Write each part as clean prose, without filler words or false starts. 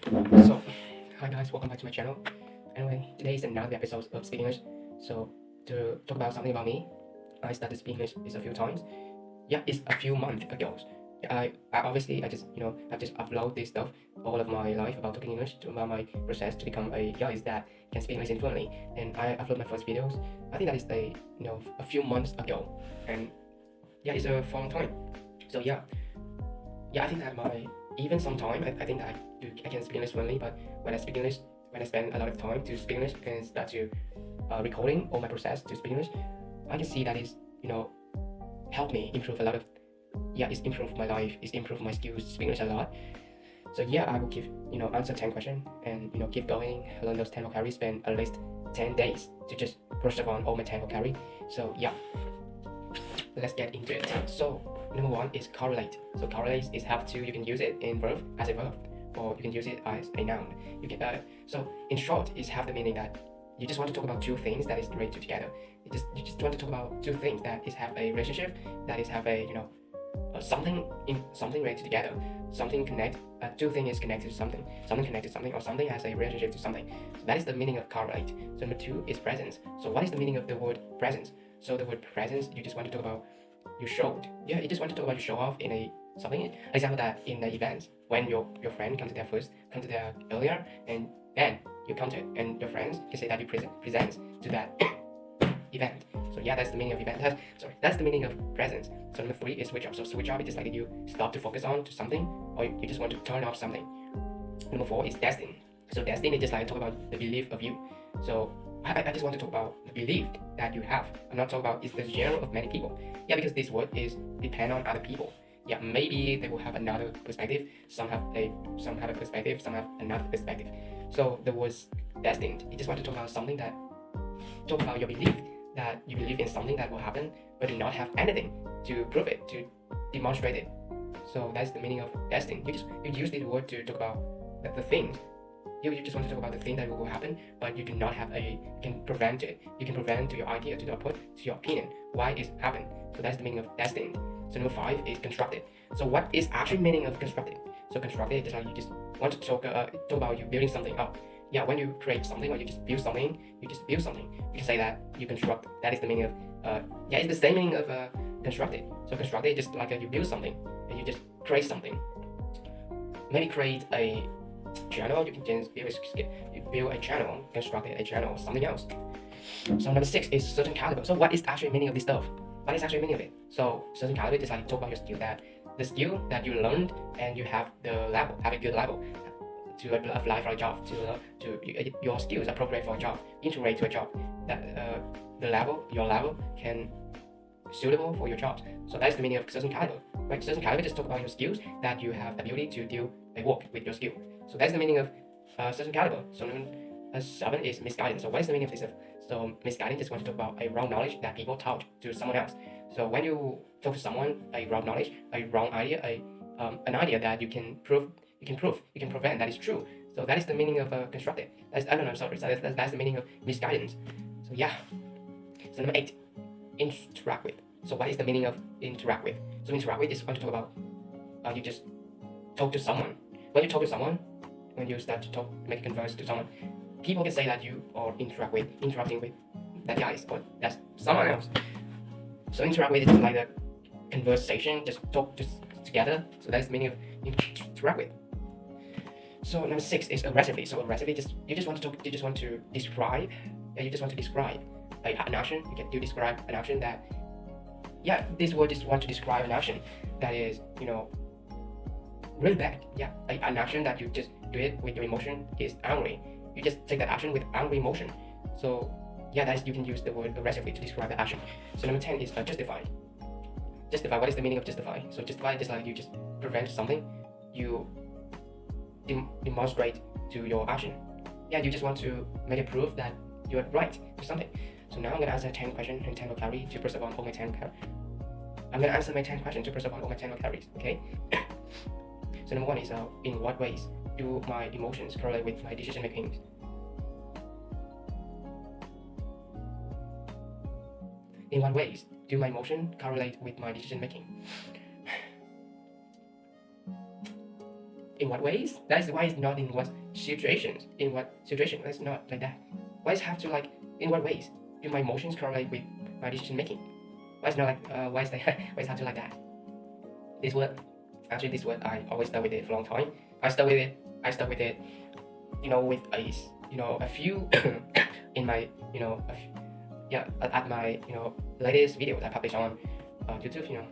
So, hi guys, welcome back to my channel. Anyway, today is another episode of Speak English. So, to talk about something about me, I started speaking English a few times. Yeah, it's a few months ago. I obviously I just upload this stuff all of my life about talking English, about my process to become a guy that can speak English fluently. And I upload my first videos. I think that is a few months ago, and yeah, it's a fun time. So I think that even sometime I think that I can speak English fluently, but when I speak English, when I spend a lot of time to speak English and start to recording all my process to speak English, I can see that is help me improve a lot of it's improved my life, it's improved my skills to speak English a lot. So I will give answer 10 questions and keep going, learn those 10 vocabulary, spend at least 10 days to just brush up on all my 10 vocabulary. So let's get into it. So number one is correlate. So correlate is have to, you can use it in verb as a verb, or you can use it as a noun. You can so in short, is have the meaning that you just want to talk about two things that is related together. You just want to talk about two things that is have a relationship, that is have a something related together, something connect. Two things is connected to something connected to something, or something has a relationship to something. So that is the meaning of correlate. So number two is presence. So what is the meaning of the word presence? So the word presence, you just want to talk about you showed. You just want to talk about you show off in a something. Example that in the events when your friend come to their earlier, and then you come to it, and your friends can say that you presents to that event. So that's the meaning of event. That's the meaning of presence. So number three is switch off. So switch off is just like you stop to focus on to something, or you just want to turn off something. Number four is destined. So destined is just like talk about the belief of you. So I just want to talk about the belief that you have. I'm not talking about it's the general of many people. Because this word is depend on other people. Maybe they will have another perspective. Some have a perspective, some have another perspective. So the word destined, you just want to talk about something that talk about your belief, that you believe in something that will happen, but do not have anything to prove it, to demonstrate it. So that's the meaning of destined. You use this word to talk about the thing. You just want to talk about the thing that will happen, but you do not have you can prevent it. You can prevent to your idea, to the output, to your opinion, why it happened. So that's the meaning of destined. So number five is constructed. So what is actually meaning of constructed? So constructed is like you just want to talk about you building something up. When you create something or you just build something, you can say that you construct. That is the meaning of it's the same meaning of constructed. So constructed is just like you build something and you just create something. Maybe create a channel, you can just build a channel, construct a channel, or something else. So number six is certain caliber. So what is actually meaning of this stuff? What is actually meaning of it? So certain caliber is like talk about your skill, that the skill that you learned and you have the level, have a good level to apply for a job, to your skills appropriate for a job, integrate to a job, that your level can suitable for your job. So that's the meaning of certain caliber. Right? Certain caliber just talk about your skills, that you have ability to do a work with your skill. So that's the meaning of certain caliber. So number seven is misguidance. So what is the meaning of this? So misguidance just want to talk about a wrong knowledge that people taught to someone else. So when you talk to someone a wrong knowledge, a wrong idea, an idea that you can prevent that is true. So that is the meaning of constructed. That's the meaning of misguidance. So So number eight, interact with. So what is the meaning of interact with? So interact with is want to talk about you just talk to someone. When you talk to someone, when you start to make a converse to someone, people can say that you are interacting with that guy or that's someone else. So interact with is like a conversation, just talk together. So that's the meaning of interact with. So number six is aggressively. So aggressively, you just want to describe an action. You describe an action that this word just want to describe an action that is really bad. An action that you just do it with your emotion is angry. You just take that action with angry emotion. So that's, you can use the word aggressively to describe the action. So number 10 is justify. Justify, what is the meaning of justify? So justify is like you just prevent something, you demonstrate to your action. You just want to make a proof that you're right to something. So now I'm gonna answer 10 questions and 10 vocabulary to brush up on all my 10 vocabulary. I'm gonna answer my 10 questions to brush up on all my 10 vocabularies, okay? So number one is in what ways do my emotions correlate with my decision making? In what ways do my emotions correlate with my decision making? in what ways? That's why it's not in what situations. In what situation? It's not like that. Why is have to like in what ways do my emotions correlate with my decision making? Why is not like why is that why is have to like that? This word, actually this word I always stuck with it for a long time. I stuck with it, with a few in my at my latest videos I publish on YouTube.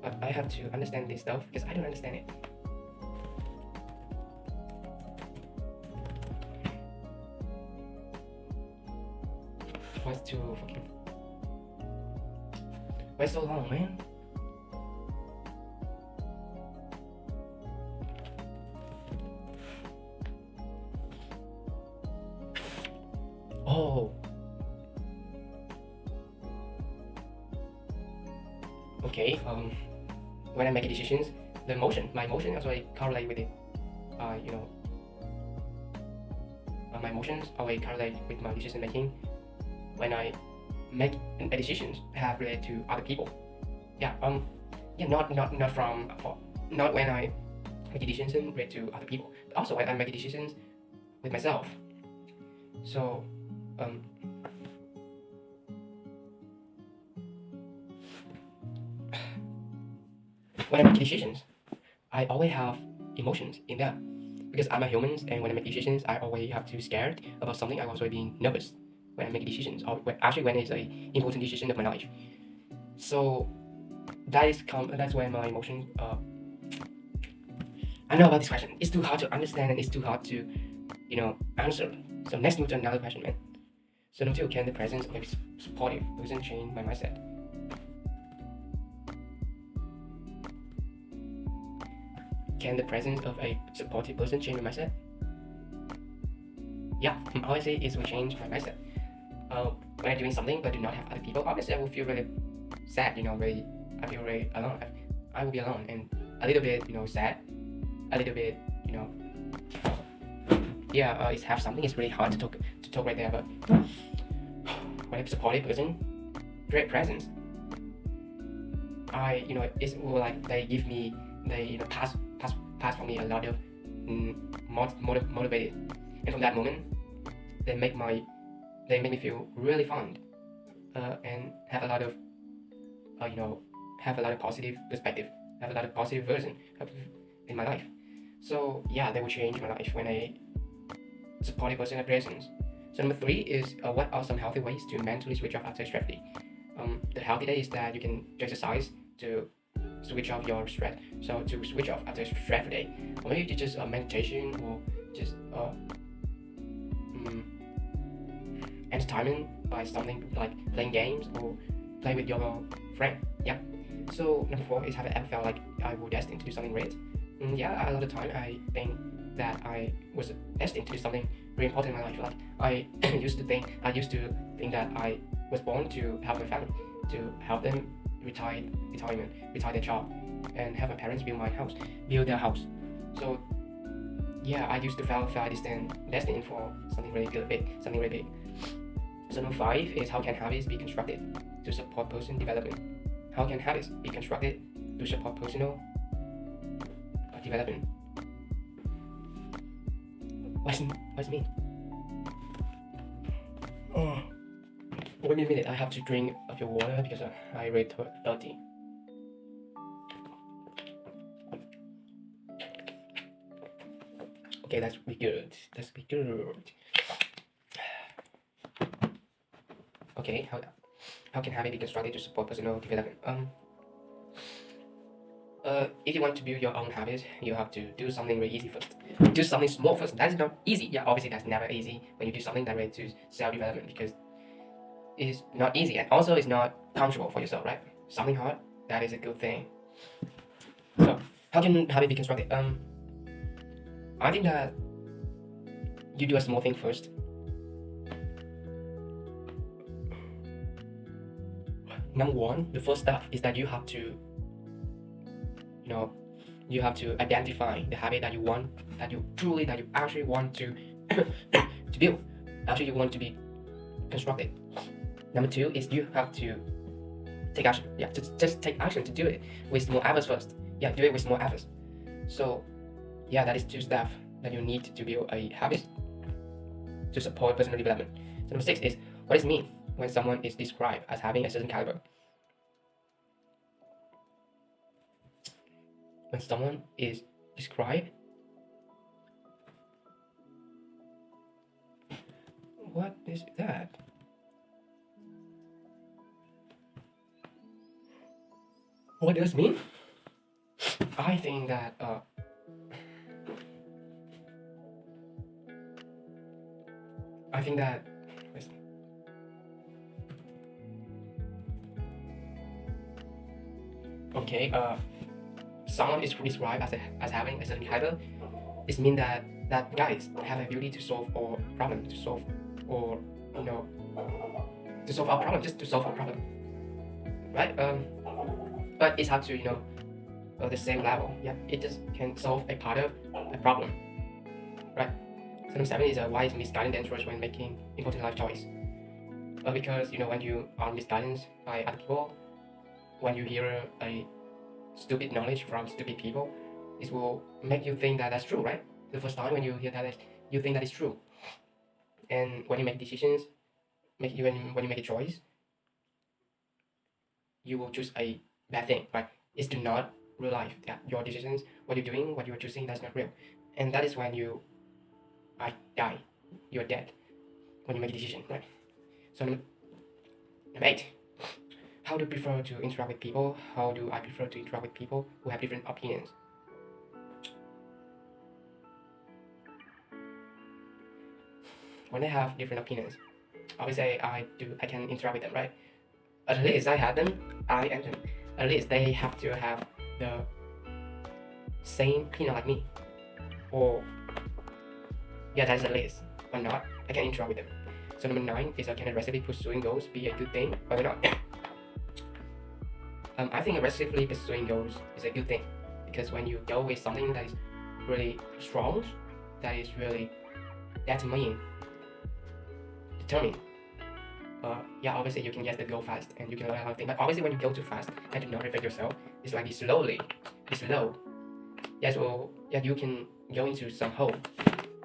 But I have to understand this stuff because I don't understand it. Why so long, man? Oh. Okay. When I make decisions, my emotion also correlate with it. My emotions always correlate with my decision making. When I make decisions have related to other people. Not when I make decisions related to other people, but also when I make decisions with myself. So when I make decisions, I always have emotions in that because I'm a human, and when I make decisions, I always have to scared about something. I also being nervous when I make decisions, or when it's a important decision of my life. So that's when my emotions. I know about this question. It's too hard to understand and it's too hard to, answer. So let's move to another question, man. So number 2, can the presence of a supportive person change my mindset? Can the presence of a supportive person change my mindset? Yeah, I always say it will change my mindset. When I'm doing something but do not have other people, obviously I will feel really sad, I feel really alone. I will be alone and a little bit, sad, a little bit, it's have something. It's really hard to talk right there, but when I'm a supportive person, great presence. It's more like they give me, pass for me a lot of motivated, and from that moment, they make me feel really fun, and have a lot of, positive perspective, have a lot of positive version in my life. So yeah, they will change my life when a supportive person has presence. So number 3 is what are some healthy ways to mentally switch off after stress? The healthy day is that you can exercise to switch off your stress. So to switch off after a stressful day, or maybe just meditation, or just entertainment by something like playing games or play with your friend. Yeah. So number 4 is, have I ever felt like I was destined to do something great? Yeah, a lot of time I think that I was destined to do something really important in my life. Like I used to think that I was born to help my family, to help them retire their job, and have my parents build their house. So yeah, I used to feel destined for something really big. So number 5 is, how can habits be constructed to support personal development? How can habits be constructed to support personal development? What's it mean? Wait a minute, I have to drink a few water because I really thirsty. Okay, that's be good. Okay, how can habit be constructed to support personal development? If you want to build your own habits, you have to do something really easy first. Do something small first. That is not easy. Yeah, obviously that's never easy when you do something that relates to self-development, because it's not easy, and also it's not comfortable for yourself, right? Something hard, that is a good thing. So how can habit be constructed? I think that you do a small thing first. Number 1, the first step is that you have to identify the habit that you actually want to to build, actually you want to be constructed. Number 2 is you have to take action. Yeah, just take action to do it with small efforts first. Yeah, do it with small efforts. So yeah, that is 2 steps that you need to build a habit to support personal development. So number 6 is, what does it mean when someone is described as having a certain caliber? When someone is described, what is that? What does it mean? I think that okay, someone is described as having a certain caliber. This means that guys have the ability to solve all problems, to solve our problem, just to solve a problem, right? But it's hard to the same level. Yeah, it just can solve a part of a problem, right? So number 7 is, why is misguidance dangerous when making important life choice? Because when you are misguided by other people, when you hear a stupid knowledge from stupid people, it will make you think that that's true, right? The first time when you hear that, you think that it's true. And when you make decisions, when you make a choice, you will choose a bad thing, right? It's to not real life. Yeah, your decisions, what you're doing, what you're choosing, that's not real. And that is when you die. You're dead when you make a decision, right? So number 8. How do you prefer to interact with people? How do I prefer to interact with people who have different opinions? When they have different opinions, obviously I can interact with them, right? At least I have them, at least they have to have the same opinion like me. Or yeah, that's at least. Or not, I can interact with them. So number 9 is, can aggressively pursuing goals be a good thing or not? I think aggressively pursuing goals is a good thing, because when you go with something that is really strong, that is really determined, yeah, obviously you can get the goal fast and you can learn a lot of things. But obviously when you go too fast and do not reflect yourself, it's like slow. Yeah, so yeah, you can go into some hole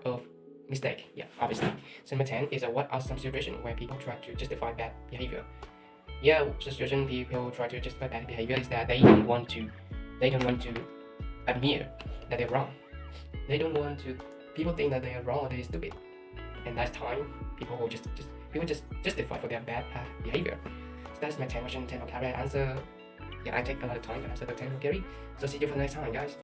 of mistake. Yeah, obviously. So number 10 is, what are some situations where people try to justify bad behavior? Yeah, situation people try to justify bad behavior is that they don't want to admit that they're wrong. They don't want to. People think that they are wrong or they're stupid, and that's time people will just justify for their bad behavior. So that's my 10 question, 10 vocabulary answer. Yeah, I take a lot of time to answer the 10 vocabulary. So see you for the next time, guys.